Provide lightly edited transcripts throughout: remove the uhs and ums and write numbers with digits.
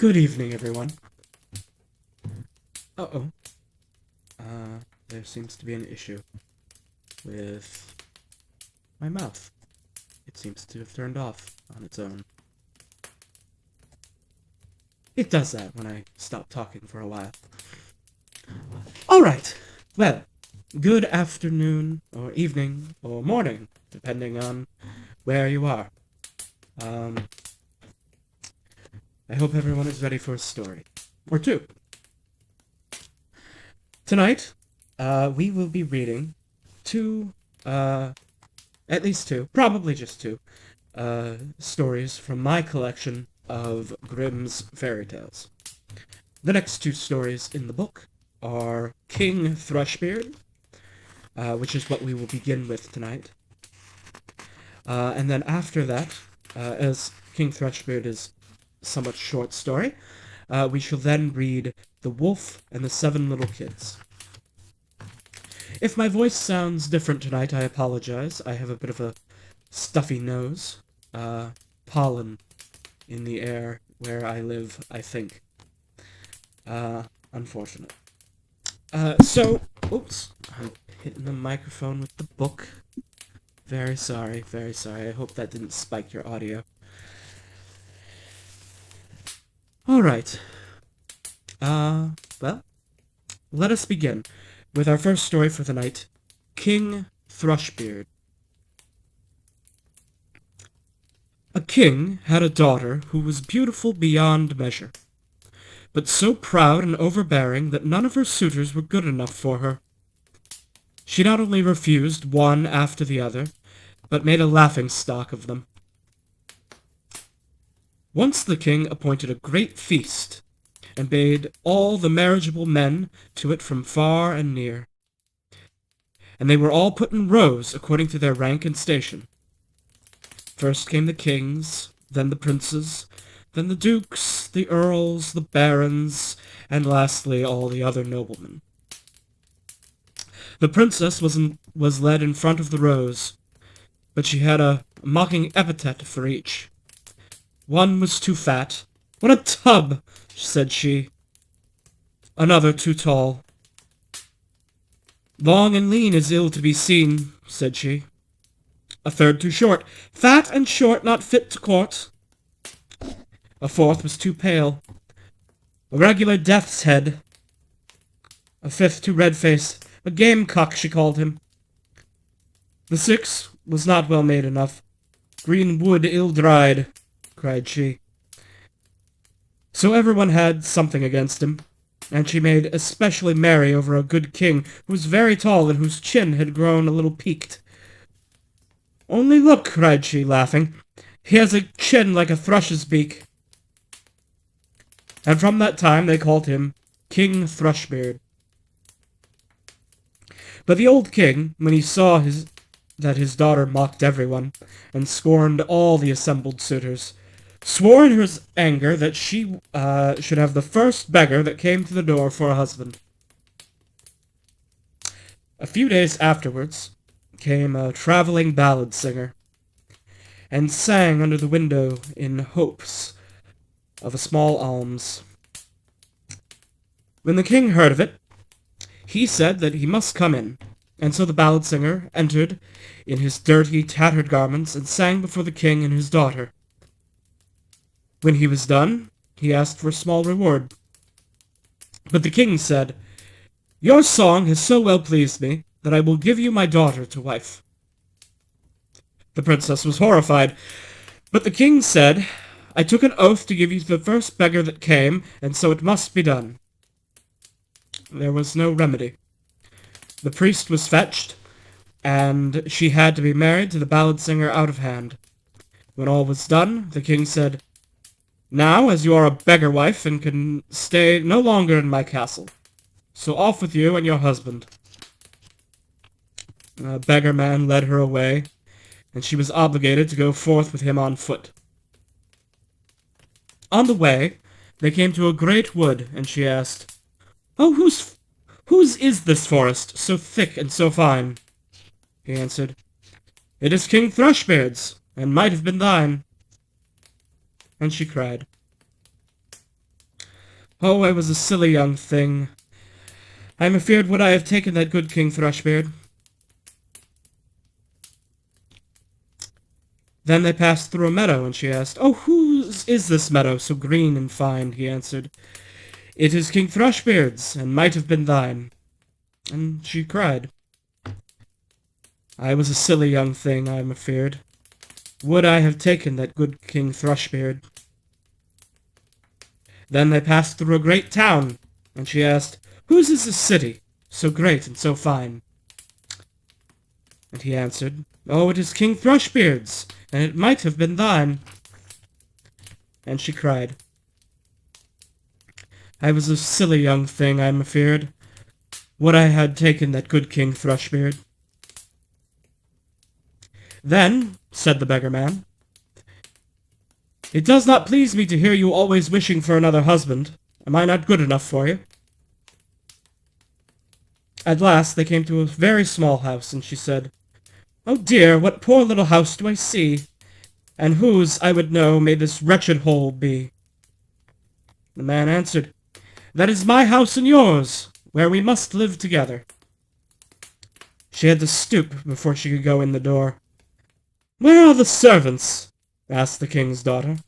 Good evening, everyone. Uh-oh. There seems to be an issue with my mouth. It seems to have turned off on its own. It does that when I stop talking for a while. Alright. Well, good afternoon, or evening, or morning, depending on where you are. I hope everyone is ready for a story. Or two. Tonight, we will be reading at least two, probably just two, stories from my collection of Grimm's fairy tales. The next two stories in the book are King Thrushbeard, which is what we will begin with tonight. And then after that, as King Thrushbeard is a somewhat short story, we shall then read The Wolf and the Seven Little Kids. If my voice sounds different tonight, I apologize. I have a bit of a stuffy nose. Pollen in the air where I live, I think. Unfortunate. Oops. I'm hitting the microphone with the book. Very sorry, very sorry. I hope that didn't spike your audio. Alright. Well, let us begin with our first story for the night, King Thrushbeard. A king had a daughter who was beautiful beyond measure, but so proud and overbearing that none of her suitors were good enough for her. She not only refused one after the other, but made a laughing-stock of them. Once the king appointed a great feast, and bade all the marriageable men to it from far and near. And they were all put in rows according to their rank and station. First came the kings, then the princes, then the dukes, the earls, the barons, and lastly all the other noblemen. The princess was led in front of the rows, but she had a mocking epithet for each. One was too fat. "What a tub!" said she. Another too tall. "Long and lean is ill to be seen," said she. A third too short. "Fat and short, not fit to court." A fourth was too pale. "A regular death's head." A fifth too red-faced. "A gamecock," she called him. The sixth was not well made enough. "Green wood ill-dried," cried she. So everyone had something against him, and she made especially merry over a good king who was very tall and whose chin had grown a little peaked. "Only look," cried she, laughing. "He has a chin like a thrush's beak." And from that time they called him King Thrushbeard. But the old king, when he saw that his daughter mocked everyone, and scorned all the assembled suitors, swore in his anger that she should have the first beggar that came to the door for a husband. A few days afterwards came a traveling ballad singer, and sang under the window in hopes of a small alms. When the king heard of it, he said that he must come in, and so the ballad singer entered in his dirty, tattered garments and sang before the king and his daughter. When he was done, he asked for a small reward. But the king said, "Your song has so well pleased me that I will give you my daughter to wife." The princess was horrified, but the king said, "I took an oath to give you the first beggar that came, and so it must be done." There was no remedy. The priest was fetched, and she had to be married to the ballad singer out of hand. When all was done, the king said, "Now, as you are a beggar wife and can stay no longer in my castle, so off with you and your husband." A beggar man led her away, and she was obligated to go forth with him on foot. On the way, they came to a great wood, and she asked, "Oh, whose is this forest, so thick and so fine?" He answered, "It is King Thrushbeard's, and might have been thine." And she cried. Oh, I was a silly young thing. I am afeard would I have taken that good King Thrushbeard. Then they passed through a meadow, and she asked, "Oh, whose is this meadow, so green and fine?" He answered, "It is King Thrushbeard's, and might have been thine." And she cried, "I was a silly young thing, I am afeard. Would I have taken that good King Thrushbeard." Then they passed through a great town, and she asked, "Whose is this city, so great and so fine?" And he answered, "Oh, it is King Thrushbeard's, and it might have been thine." And she cried, "I was a silly young thing, I am afeard. Would I had taken that good King Thrushbeard." Then said the beggar-man, "It does not please me to hear you always wishing for another husband. Am I not good enough for you?" At last they came to a very small house, and she said, "Oh dear, what poor little house do I see? And whose, I would know, may this wretched hole be?" The man answered, "That is my house and yours, where we must live together." She had to stoop before she could go in the door. "Where are the servants?" asked the king's daughter.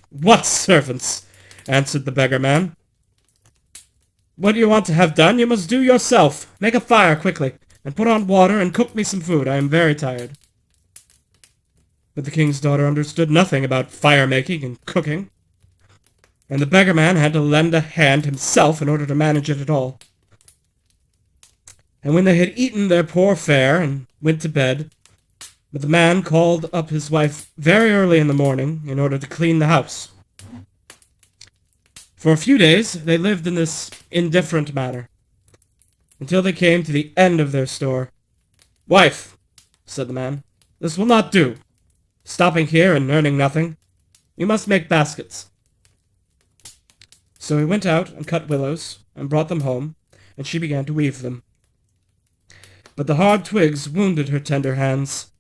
"What servants?" answered the beggar-man. "What you want to have done, you must do yourself. Make a fire quickly, and put on water, and cook me some food. I am very tired." But the king's daughter understood nothing about fire-making and cooking, and the beggar-man had to lend a hand himself in order to manage it at all. And when they had eaten their poor fare and went to bed, the man called up his wife very early in the morning in order to clean the house. For a few days they lived in this indifferent manner, until they came to the end of their store. "Wife," said the man, "this will not do. Stopping here and earning nothing. You must make baskets." So he went out and cut willows, and brought them home, and she began to weave them. But the hard twigs wounded her tender hands.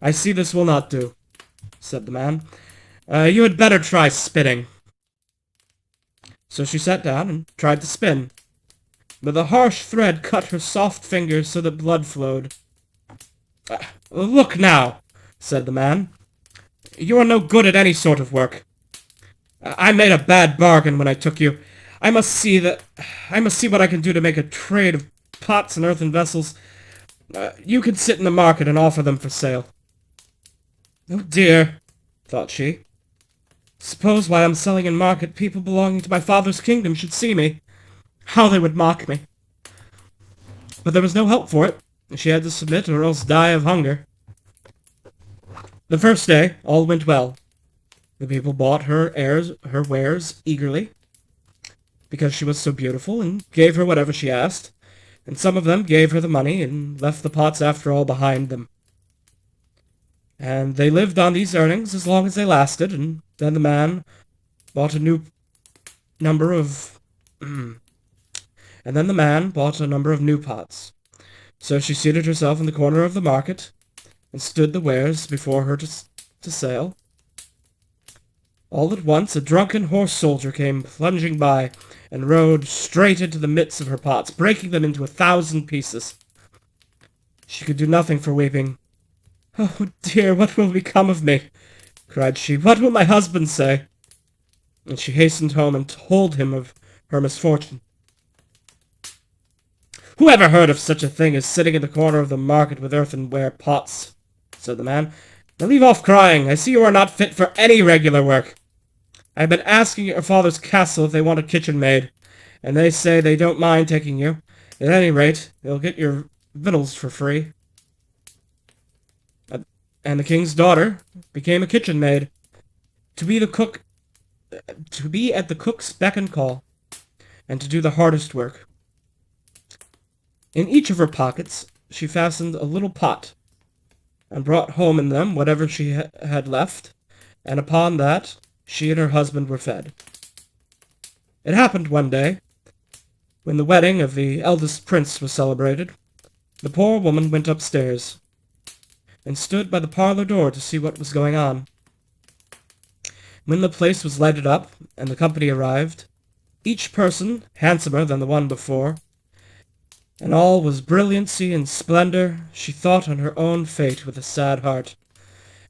"I see this will not do," said the man. "You had better try spinning." So she sat down and tried to spin, but the harsh thread cut her soft fingers so that blood flowed. "Look now," said the man. "You are no good at any sort of work. I made a bad bargain when I took you. I must see what I can do to make a trade of pots and earthen vessels. You can sit in the market and offer them for sale." "Oh dear," thought she. "Suppose while I'm selling in market, people belonging to my father's kingdom should see me. How they would mock me." But there was no help for it. She had to submit or else die of hunger. The first day all went well. The people bought her wares eagerly, because she was so beautiful, and gave her whatever she asked, and some of them gave her the money and left the pots after all behind them. And they lived on these earnings as long as they lasted, and then the man bought a number of new pots. So she seated herself in the corner of the market, and stood the wares before her to sale. All at once a drunken horse soldier came plunging by, and rode straight into the midst of her pots, breaking them into 1,000 pieces. She could do nothing for weeping. "Oh dear, what will become of me?" cried she. "What will my husband say?" And she hastened home and told him of her misfortune. "Who ever heard of such a thing as sitting in the corner of the market with earthenware pots?" said the man. "Now leave off crying. I see you are not fit for any regular work. I have been asking at your father's castle if they want a kitchen maid, and they say they don't mind taking you. At any rate, they'll get your victuals for free." And the king's daughter became a kitchen maid, to be at the cook's beck and call, and to do the hardest work. In each of her pockets she fastened a little pot, and brought home in them whatever she had left, and upon that she and her husband were fed. It happened one day, when the wedding of the eldest prince was celebrated, the poor woman went upstairs, and stood by the parlor door to see what was going on. When the place was lighted up, and the company arrived, each person handsomer than the one before, and all was brilliancy and splendor. She thought on her own fate with a sad heart,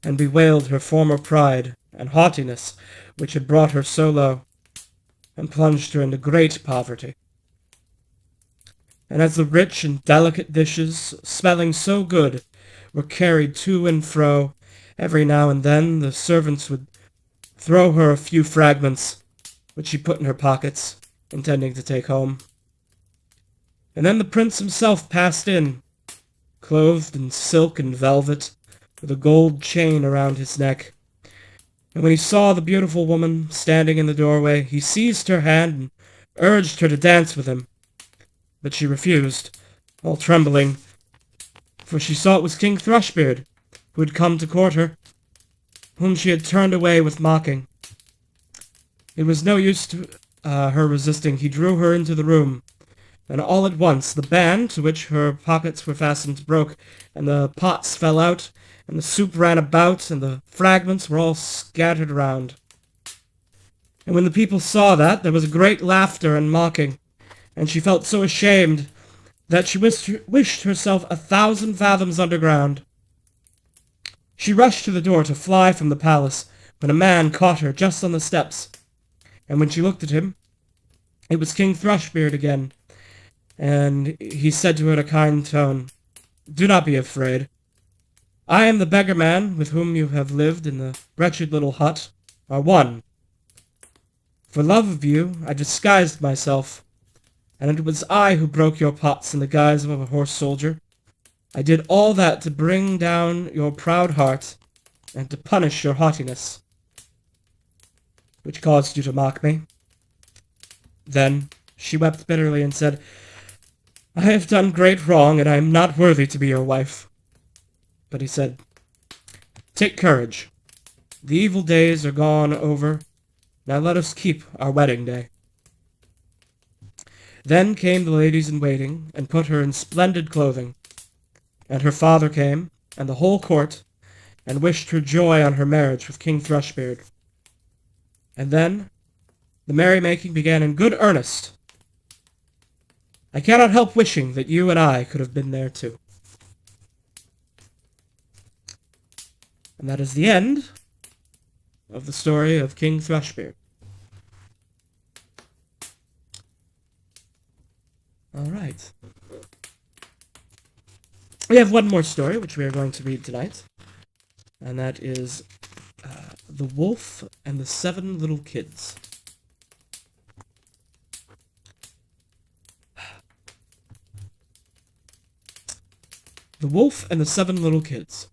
and bewailed her former pride and haughtiness, which had brought her so low, and plunged her into great poverty. And as the rich and delicate dishes, smelling so good, were carried to and fro, every now and then the servants would throw her a few fragments, which she put in her pockets, intending to take home. And then the prince himself passed in, clothed in silk and velvet, with a gold chain around his neck. And when he saw the beautiful woman standing in the doorway, he seized her hand and urged her to dance with him. But she refused, all trembling, for she saw it was King Thrushbeard, who had come to court her, whom she had turned away with mocking. It was no use to her resisting. He drew her into the room, and all at once the band to which her pockets were fastened broke, and the pots fell out, and the soup ran about, and the fragments were all scattered around. And when the people saw that, there was a great laughter and mocking, and she felt so ashamed that she wished herself 1,000 fathoms underground. She rushed to the door to fly from the palace, when a man caught her just on the steps, and when she looked at him, it was King Thrushbeard again, and he said to her in a kind tone, "Do not be afraid. I and the beggar man with whom you have lived in the wretched little hut are one. For love of you, I disguised myself, and it was I who broke your pots in the guise of a horse soldier. I did all that to bring down your proud heart and to punish your haughtiness, which caused you to mock me." Then she wept bitterly and said, "I have done great wrong, and I am not worthy to be your wife." But he said, "Take courage. The evil days are gone over. Now let us keep our wedding day." Then came the ladies-in-waiting, and put her in splendid clothing. And her father came, and the whole court, and wished her joy on her marriage with King Thrushbeard. And then the merrymaking began in good earnest. I cannot help wishing that you and I could have been there too. And that is the end of the story of King Thrushbeard. All right. We have one more story, which we are going to read tonight, and that is The Wolf and the 7 Little Kids. The Wolf and the 7 Little Kids.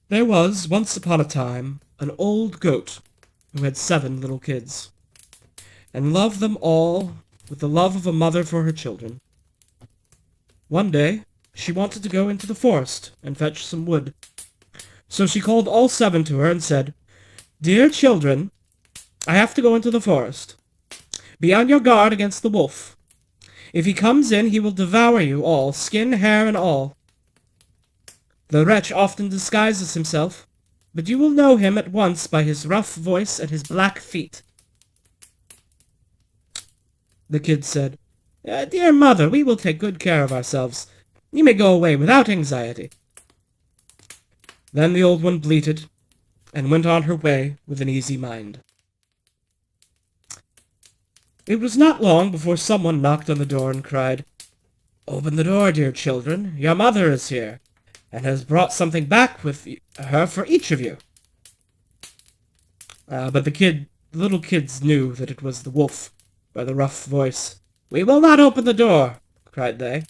There was, once upon a time, an old goat who had 7 little kids, and loved them all with the love of a mother for her children. One day, she wanted to go into the forest and fetch some wood. So she called all 7 to her and said, "Dear children, I have to go into the forest. Be on your guard against the wolf. If he comes in, he will devour you all, skin, hair, and all. The wretch often disguises himself, but you will know him at once by his rough voice and his black feet." The kids said, "Dear mother, we will take good care of ourselves. You may go away without anxiety." Then the old one bleated, and went on her way with an easy mind. It was not long before someone knocked on the door and cried, "Open the door, dear children. Your mother is here, and has brought something back with her for each of you." But the little kids knew that it was the wolf by the rough voice. "We will not open the door," cried they.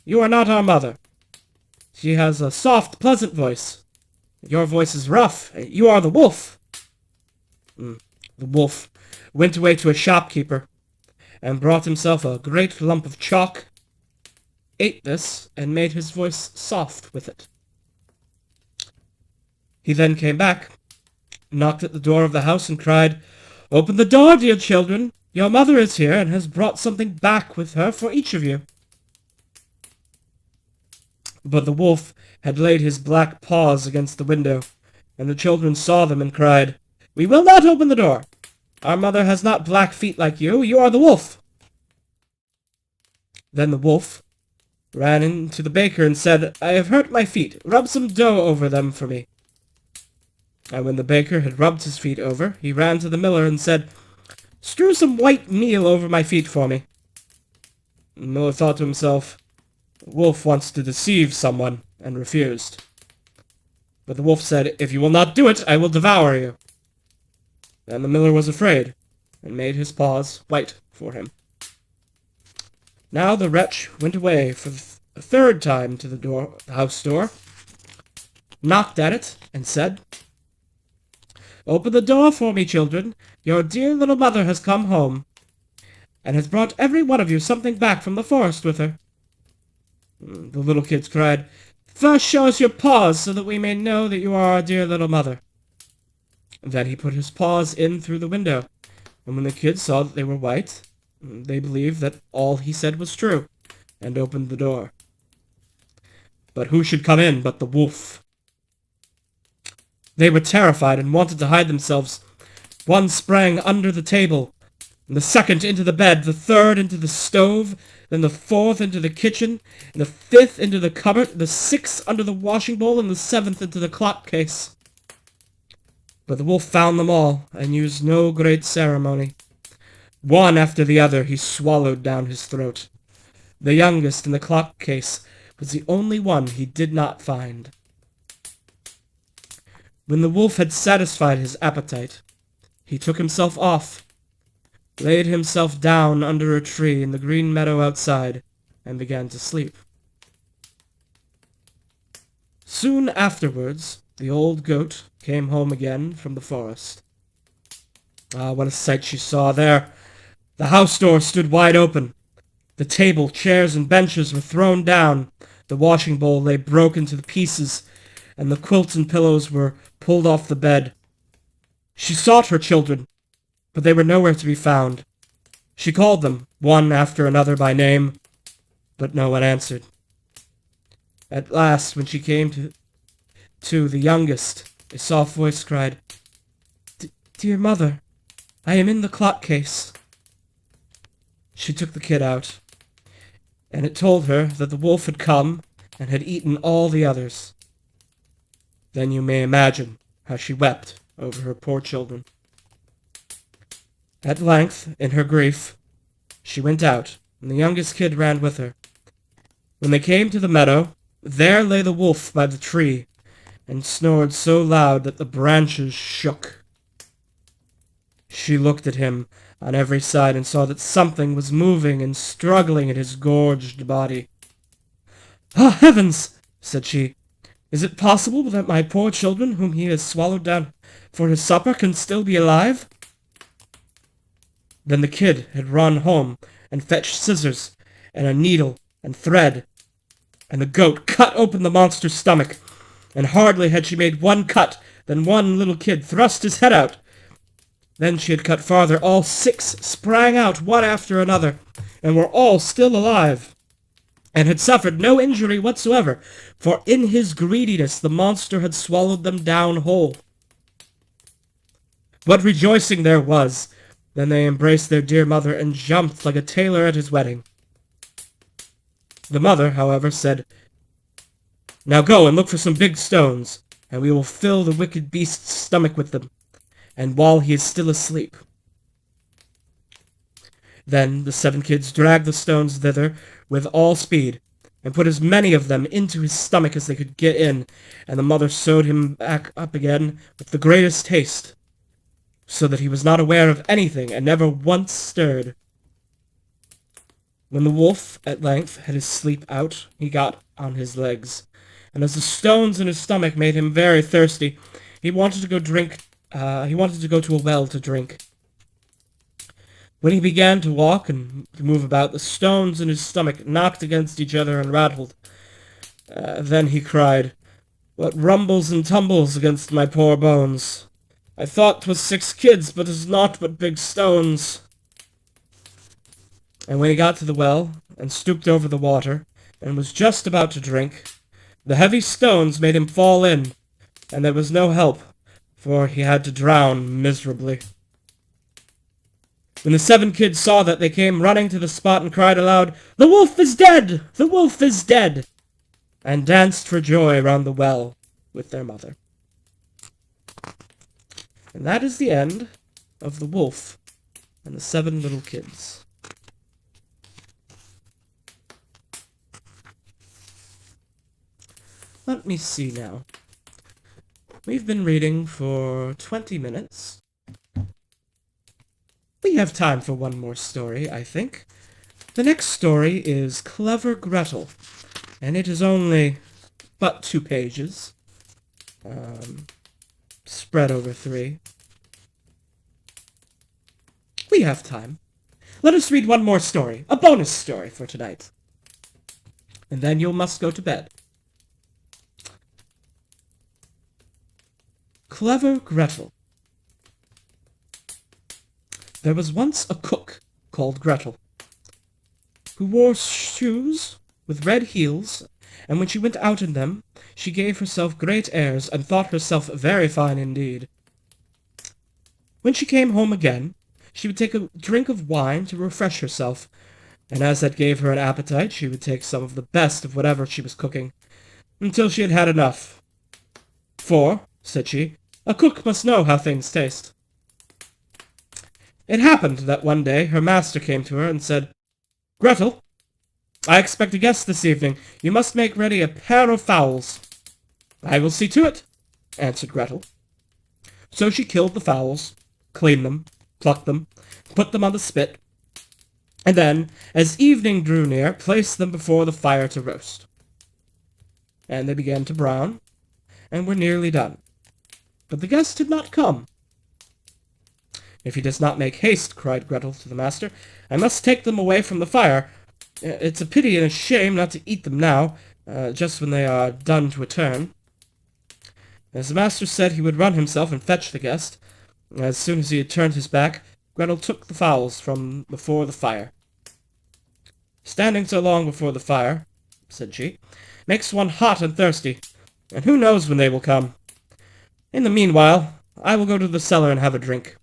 "You are not our mother. She has a soft, pleasant voice. Your voice is rough. You are the wolf." The wolf went away to a shopkeeper, and brought himself a great lump of chalk, ate this, and made his voice soft with it. He then came back, knocked at the door of the house, and cried, "Open the door, dear children. Your mother is here, and has brought something back with her for each of you." But the wolf had laid his black paws against the window, and the children saw them and cried, "We will not open the door." Our mother has not black feet like you. You are the wolf." Then the wolf ran into the baker and said, "I have hurt my feet. Rub some dough over them for me." And when the baker had rubbed his feet over, he ran to the miller and said, "Strew some white meal over my feet for me." The miller thought to himself, "The wolf wants to deceive someone," and refused. But the wolf said, "If you will not do it, I will devour you." Then the miller was afraid, and made his paws white for him. Now the wretch went away for the third time to the house door, knocked at it, and said, "Open the door for me, children. Your dear little mother has come home, and has brought every one of you something back from the forest with her." The little kids cried, "First show us your paws, so that we may know that you are our dear little mother." Then he put his paws in through the window, and when the kids saw that they were white, they believed that all he said was true, and opened the door. But who should come in but the wolf? They were terrified and wanted to hide themselves. One sprang under the table, and the second into the bed, the third into the stove, then the fourth into the kitchen, and the fifth into the cupboard, the sixth under the washing bowl, and the seventh into the clock case. But the wolf found them all, and used no great ceremony. One after the other he swallowed down his throat. The youngest in the clock case was the only one he did not find. When the wolf had satisfied his appetite, he took himself off, laid himself down under a tree in the green meadow outside, and began to sleep. Soon afterwards, the old goat came home again from the forest. Ah, what a sight she saw there! The house door stood wide open. The table, chairs, and benches were thrown down. The washing bowl lay broken to pieces, and the quilts and pillows were pulled off the bed. She sought her children, but they were nowhere to be found. She called them, one after another by name, but no one answered. At last, when she came to the youngest, a soft voice cried, "Dear mother, I am in the clock case." She took the kid out, and it told her that the wolf had come and had eaten all the others. Then you may imagine how she wept over her poor children. At length, in her grief, she went out, and the youngest kid ran with her. When they came to the meadow, there lay the wolf by the tree, and snored so loud that the branches shook. She looked at him on every side and saw that something was moving and struggling in his gorged body. "Ah, heavens!" said she. "Is it possible that my poor children, whom he has swallowed down for his supper, can still be alive?" Then the kid had run home and fetched scissors and a needle and thread, and the goat cut open the monster's stomach, and hardly had she made one cut than one little kid thrust his head out. Then she had cut farther. All 6 sprang out one after another, and were all still alive, and had suffered no injury whatsoever, for in his greediness the monster had swallowed them down whole. What rejoicing there was! Then they embraced their dear mother and jumped like a tailor at his wedding. The mother, however, said, "Now go and look for some big stones, and we will fill the wicked beast's stomach with them, and while he is still asleep." Then the 7 kids dragged the stones thither with all speed, and put as many of them into his stomach as they could get in, and the mother sewed him back up again with the greatest haste, so that he was not aware of anything, and never once stirred. When the wolf at length had his sleep out, he got on his legs, and as the stones in his stomach made him very thirsty, he wanted to go to a well to drink. When he began to walk and to move about, the stones in his stomach knocked against each other and rattled. Then he cried, "What rumbles and tumbles against my poor bones? I thought 'twas 6 kids, but 'tis naught but big stones." And when he got to the well, and stooped over the water, and was just about to drink, the heavy stones made him fall in, and there was no help, for he had to drown miserably. When the 7 kids saw that, they came running to the spot and cried aloud, "The wolf is dead! The wolf is dead!" and danced for joy around the well with their mother. And that is the end of the wolf and the 7 little kids. Let me see now. We've been reading for 20 minutes. We have time for one more story, I think. The next story is Clever Gretel, and it is only but 2 pages, spread over 3. We have time. Let us read one more story, a bonus story for tonight. And then you must go to bed. Clever Gretel. There was once a cook called Gretel, who wore shoes with red heels, and when she went out in them, she gave herself great airs, and thought herself very fine indeed. When she came home again, she would take a drink of wine to refresh herself, and as that gave her an appetite, she would take some of the best of whatever she was cooking, until she had had enough. "For," said she, "a cook must know how things taste." It happened that one day her master came to her and said, "Gretel, I expect a guest this evening. You must make ready a pair of fowls." "I will see to it," answered Gretel. So she killed the fowls, cleaned them, plucked them, put them on the spit, and then, as evening drew near, placed them before the fire to roast. And they began to brown, and were nearly done. But the guest did not come. "If he does not make haste," cried Gretel to the master, "I must take them away from the fire. It's a pity and a shame not to eat them now, just when they are done to a turn." As the master said he would run himself and fetch the guest, as soon as he had turned his back, Gretel took the fowls from before the fire. "Standing so long before the fire," said she, "makes one hot and thirsty, and who knows when they will come? In the meanwhile, I will go to the cellar and have a drink."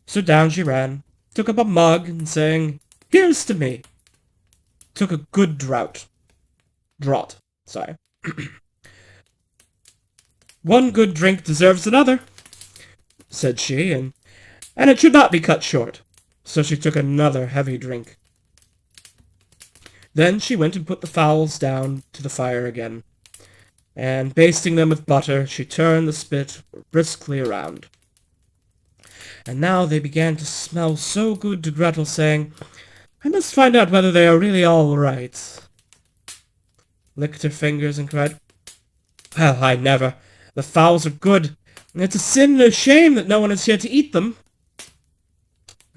So down she ran, took up a mug, and saying, "Here's to me," took a good draught. "One good drink deserves another," said she, and it should not be cut short. So she took another heavy drink. Then she went and put the fowls down to the fire again, and basting them with butter, she turned the spit briskly around. And now they began to smell so good to Gretel, saying, "I must find out whether they are really all right." Licked her fingers and cried, "Well, I never! The fowls are good, and it's a sin and a shame that no one is here to eat them."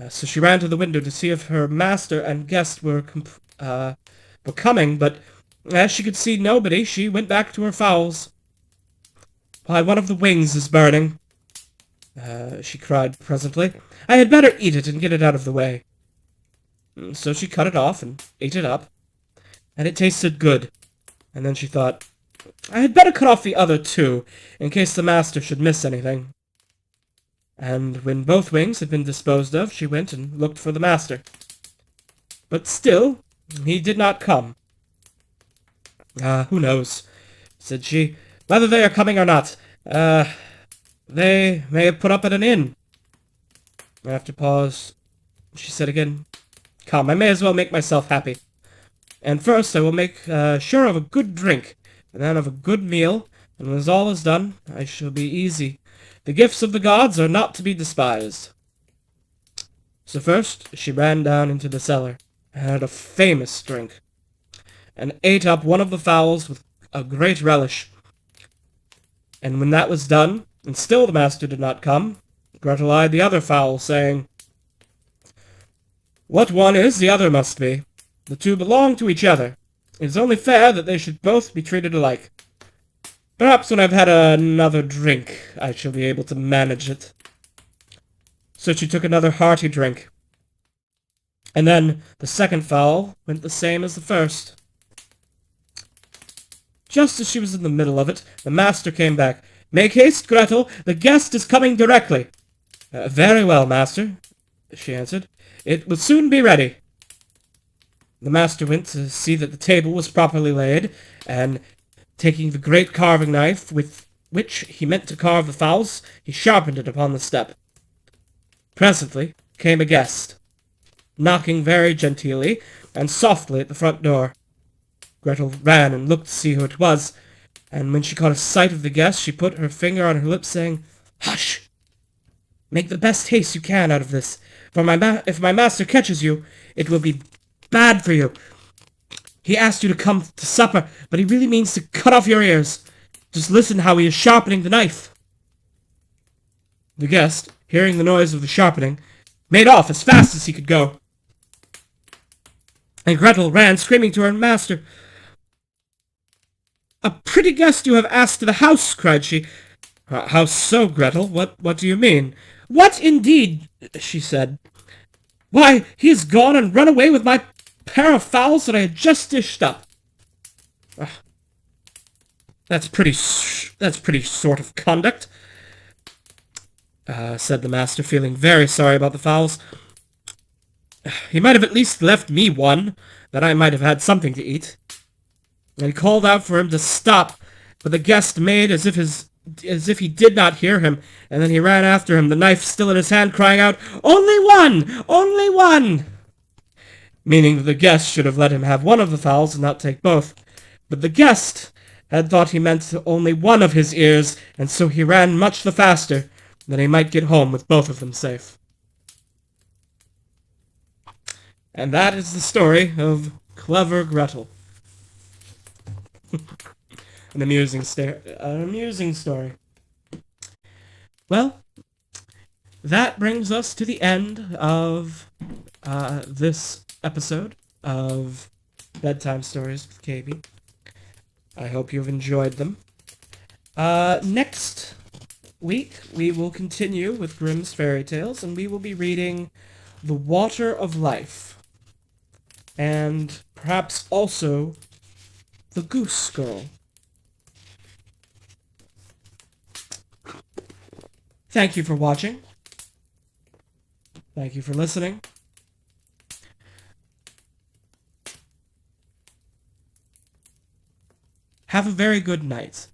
So she ran to the window to see if her master and guest were coming, but as she could see nobody, she went back to her fowls. "Why, one of the wings is burning," she cried presently. "I had better eat it and get it out of the way." So she cut it off and ate it up, and it tasted good. And then she thought, "I had better cut off the other too, in case the master should miss anything." And when both wings had been disposed of, she went and looked for the master. But still he did not come. "Who knows," said she, "whether they are coming or not. They may have put up at an inn." After a pause, she said again, "Come, I may as well make myself happy. And first I will make sure of a good drink, and then of a good meal, and when all is done, I shall be easy. The gifts of the gods are not to be despised." So first she ran down into the cellar, and had a famous drink, and ate up one of the fowls with a great relish. And when that was done, and still the master did not come, Gretel eyed the other fowl, saying, "What one is, the other must be. The two belong to each other. It is only fair that they should both be treated alike. Perhaps when I've had another drink, I shall be able to manage it." So she took another hearty drink. And then the second fowl went the same as the first. Just as she was in the middle of it, the master came back. "Make haste, Gretel, the guest is coming directly." Very well, master, she answered. It will soon be ready. The master went to see that the table was properly laid, and taking the great carving knife with which he meant to carve the fowls, he sharpened it upon the step. Presently came a guest, knocking very genteelly and softly at the front door. Gretel ran and looked to see who it was, and when she caught a sight of the guest, she put her finger on her lips, saying, "Hush! Make the best haste you can out of this, for if my master catches you, it will be bad for you. He asked you to come to supper, but he really means to cut off your ears. Just listen how he is sharpening the knife." The guest, hearing the noise of the sharpening, made off as fast as he could go. And Gretel ran, screaming to her master. "A pretty guest you have asked to the house," cried she. "How so, Gretel? What do you mean?" "What indeed?" she said. "Why, he has gone and run away with my pair of fowls that I had just dished up." That's pretty sort of conduct," said the master, feeling very sorry about the fowls. "He might have at least left me one, that I might have had something to eat." And he called out for him to stop, but the guest made as if he did not hear him, and then he ran after him, the knife still in his hand, crying out, "Only one! Only one!" Meaning that the guest should have let him have one of the fowls and not take both. But the guest had thought he meant only one of his ears, and so he ran much the faster, that he might get home with both of them safe. And that is the story of Clever Gretel. An amusing story. Well, that brings us to the end of this episode of Bedtime Stories with Kaybe. I hope you've enjoyed them. Next week, we will continue with Grimm's Fairy Tales, and we will be reading The Water of Life, and perhaps also The Goose Girl. Thank you for watching. Thank you for listening. Have a very good night.